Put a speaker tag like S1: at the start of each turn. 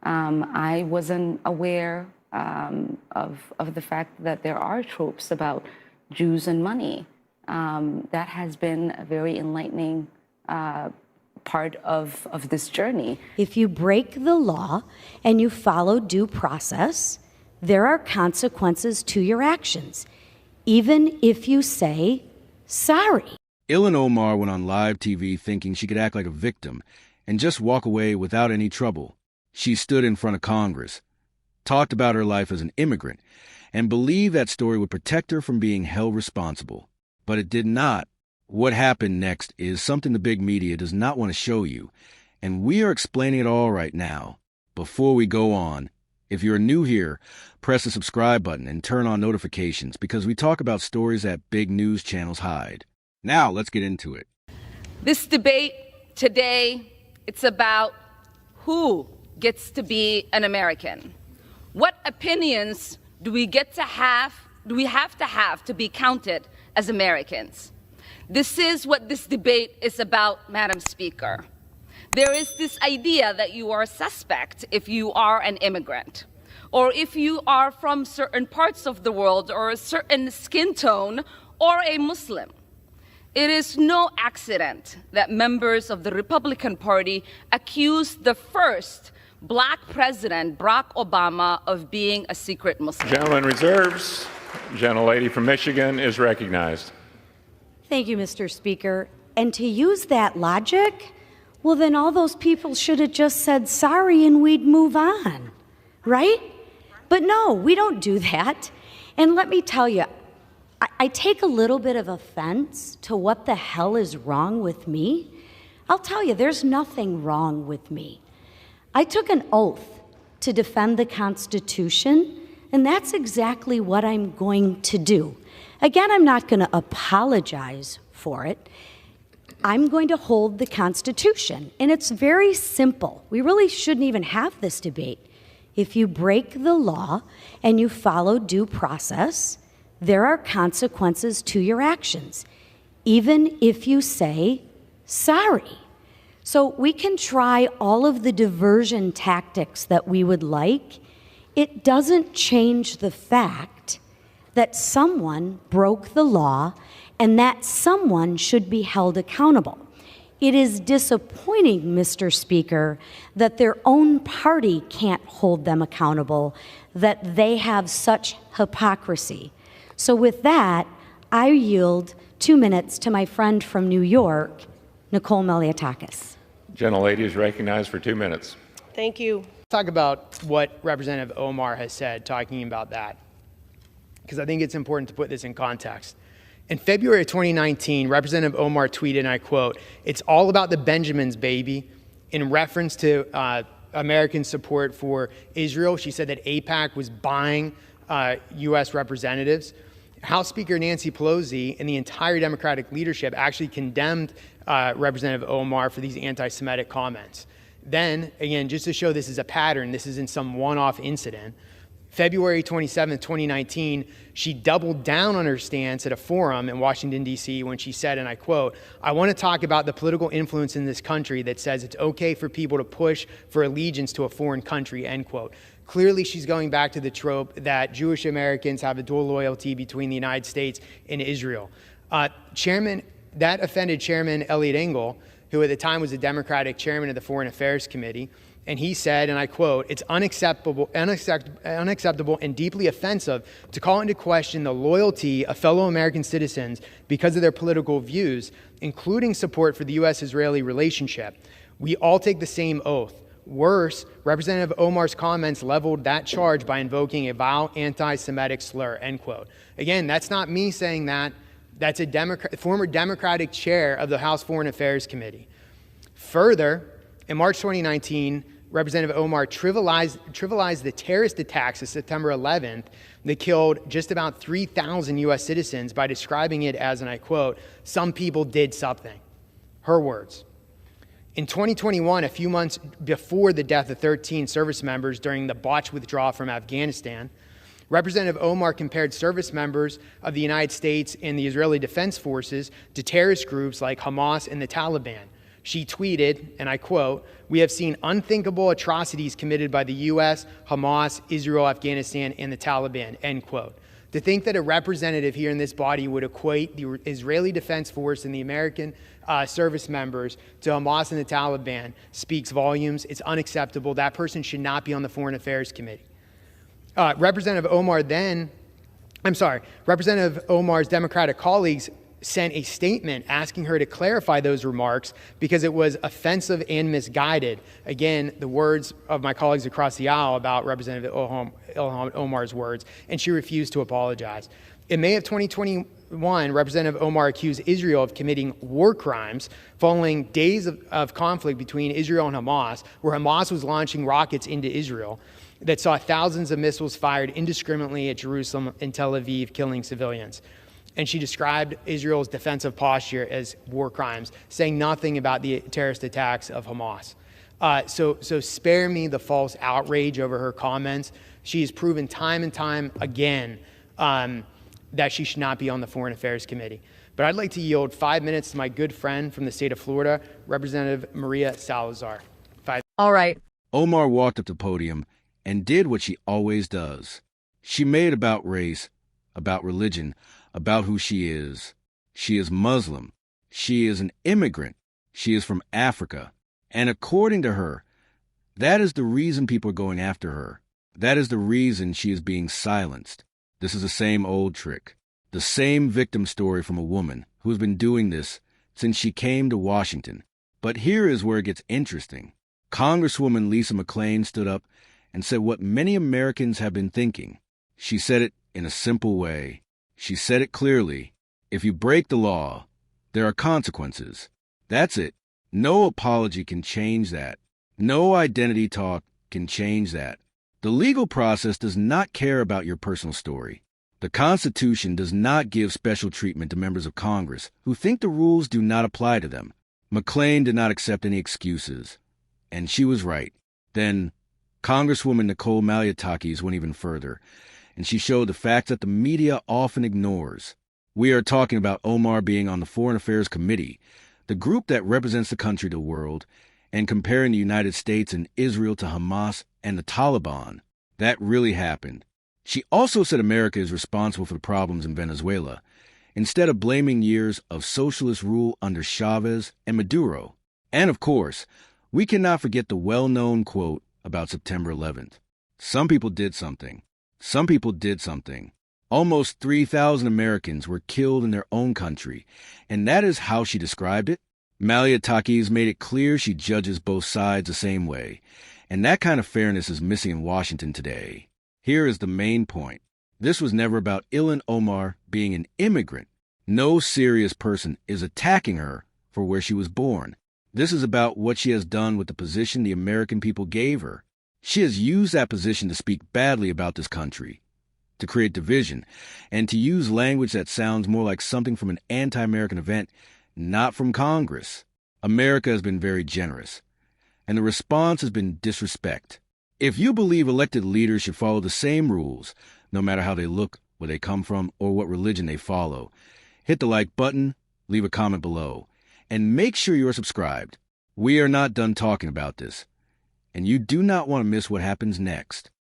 S1: I wasn't aware of the fact that there are tropes about Jews and money. That has been a very enlightening part of this journey.
S2: If you break the law and you follow due process, there are consequences to your actions, even if you say sorry.
S3: Ilhan Omar went on live TV thinking she could act like a victim and just walk away without any trouble. She stood in front of Congress, talked about her life as an immigrant, and believed that story would protect her from being held responsible. But it did not. What happened next is something the big media does not want to show you, and we are explaining it all right now. Before we go on, if you're new here, press the subscribe button and turn on notifications because we talk about stories that big news channels hide. Now, let's get into it.
S4: This debate today, it's about who gets to be an American. What opinions do we have to have to be counted as Americans? This is what this debate is about, Madam Speaker. There is this idea that you are a suspect if you are an immigrant, or if you are from certain parts of the world, or a certain skin tone, or a Muslim. It is no accident that members of the Republican Party accused the first Black president, Barack Obama, of being a secret Muslim.
S5: Gentleman reserves. Gentlelady from Michigan is recognized.
S2: Thank you, Mr. Speaker. And to use that logic, well, then all those people should have just said sorry and we'd move on, right? But no, we don't do that. And let me tell you, I take a little bit of offense to what the hell is wrong with me. I'll tell you, there's nothing wrong with me. I took an oath to defend the Constitution, and that's exactly what I'm going to do. Again, I'm not going to apologize for it. I'm going to hold the Constitution, and it's very simple. We really shouldn't even have this debate. If you break the law and you follow due process, there are consequences to your actions, even if you say sorry. So we can try all of the diversion tactics that we would like. It doesn't change the fact that someone broke the law and that someone should be held accountable. It is disappointing, Mr. Speaker, that their own party can't hold them accountable, that they have such hypocrisy. So with that, I yield 2 minutes to my friend from New York, Nicole Meliatakis.
S5: Gentlelady is recognized for 2 minutes.
S6: Thank you.
S7: Talk about what Representative Omar has said, talking about that, because I think it's important to put this in context. In February of 2019, Representative Omar tweeted, and I quote, "It's all about the Benjamins, baby," in reference to American support for Israel. She said that AIPAC was buying U.S. representatives. House Speaker Nancy Pelosi and the entire Democratic leadership actually condemned Representative Omar for these anti-Semitic comments. Then, again, just to show this is a pattern, this isn't some one-off incident, February 27, 2019, she doubled down on her stance at a forum in Washington, D.C. when she said, and I quote, "I want to talk about the political influence in this country that says it's okay for people to push for allegiance to a foreign country," end quote. Clearly, she's going back to the trope that Jewish Americans have a dual loyalty between the United States and Israel. That offended Chairman Eliot Engel, who at the time was the Democratic chairman of the Foreign Affairs Committee, and he said, and I quote, "It's unacceptable and deeply offensive to call into question the loyalty of fellow American citizens because of their political views, including support for the U.S.-Israeli relationship. We all take the same oath. Worse, Representative Omar's comments leveled that charge by invoking a vile anti-Semitic slur," end quote. Again, that's not me saying that. That's a former Democratic chair of the House Foreign Affairs Committee. Further, in March 2019, Representative Omar trivialized the terrorist attacks of September 11th that killed just about 3,000 U.S. citizens by describing it as, and I quote, "some people did something." Her words. In 2021, a few months before the death of 13 service members during the botched withdrawal from Afghanistan, Representative Omar compared service members of the United States and the Israeli Defense Forces to terrorist groups like Hamas and the Taliban. She tweeted, and I quote, "We have seen unthinkable atrocities committed by the U.S., Hamas, Israel, Afghanistan, and the Taliban," end quote. To think that a representative here in this body would equate the Israeli Defense Force and the American service members to Hamas and the Taliban speaks volumes. It's unacceptable. That person should not be on the Foreign Affairs Committee. Representative Omar's Democratic colleagues sent a statement asking her to clarify those remarks because it was offensive and misguided. Again, the words of my colleagues across the aisle about Representative Ilhan Omar's words, and she refused to apologize. In May of 2021, Representative Omar accused Israel of committing war crimes following days of conflict between Israel and Hamas, where Hamas was launching rockets into Israel that saw thousands of missiles fired indiscriminately at Jerusalem and Tel Aviv, killing civilians. And she described Israel's defensive posture as war crimes, saying nothing about the terrorist attacks of Hamas. So spare me the false outrage over her comments. She has proven time and time again that she should not be on the Foreign Affairs Committee. But I'd like to yield 5 minutes to my good friend from the state of Florida, Representative Maria Salazar.
S6: All right.
S3: Omar walked up to the podium and did what she always does. She made about race, about religion, about who she is. She is Muslim. She is an immigrant. She is from Africa. And according to her, that is the reason people are going after her. That is the reason she is being silenced. This is the same old trick. The same victim story from a woman who has been doing this since she came to Washington. But here is where it gets interesting. Congresswoman Lisa McClain stood up and said what many Americans have been thinking. She said it in a simple way. She said it clearly. If you break the law, there are consequences. That's it. No apology can change that. No identity talk can change that. The legal process does not care about your personal story. The Constitution does not give special treatment to members of Congress who think the rules do not apply to them. McClain did not accept any excuses. And she was right. Then, Congresswoman Nicole Maliotakis went even further, and she showed the facts that the media often ignores. We are talking about Omar being on the Foreign Affairs Committee, the group that represents the country to the world, and comparing the United States and Israel to Hamas and the Taliban. That really happened. She also said America is responsible for the problems in Venezuela, instead of blaming years of socialist rule under Chavez and Maduro. And of course, we cannot forget the well-known quote about September 11th. Some people did something. Some people did something. Almost 3,000 Americans were killed in their own country, and that is how she described it. Maliotakis made it clear she judges both sides the same way, and that kind of fairness is missing in Washington today. Here is the main point. This was never about Ilhan Omar being an immigrant. No serious person is attacking her for where she was born. This is about what she has done with the position the American people gave her. She has used that position to speak badly about this country, to create division, and to use language that sounds more like something from an anti-American event, not from Congress. America has been very generous, and the response has been disrespect. If you believe elected leaders should follow the same rules, no matter how they look, where they come from, or what religion they follow, hit the like button, leave a comment below, and make sure you are subscribed. We are not done talking about this, and you do not want to miss what happens next.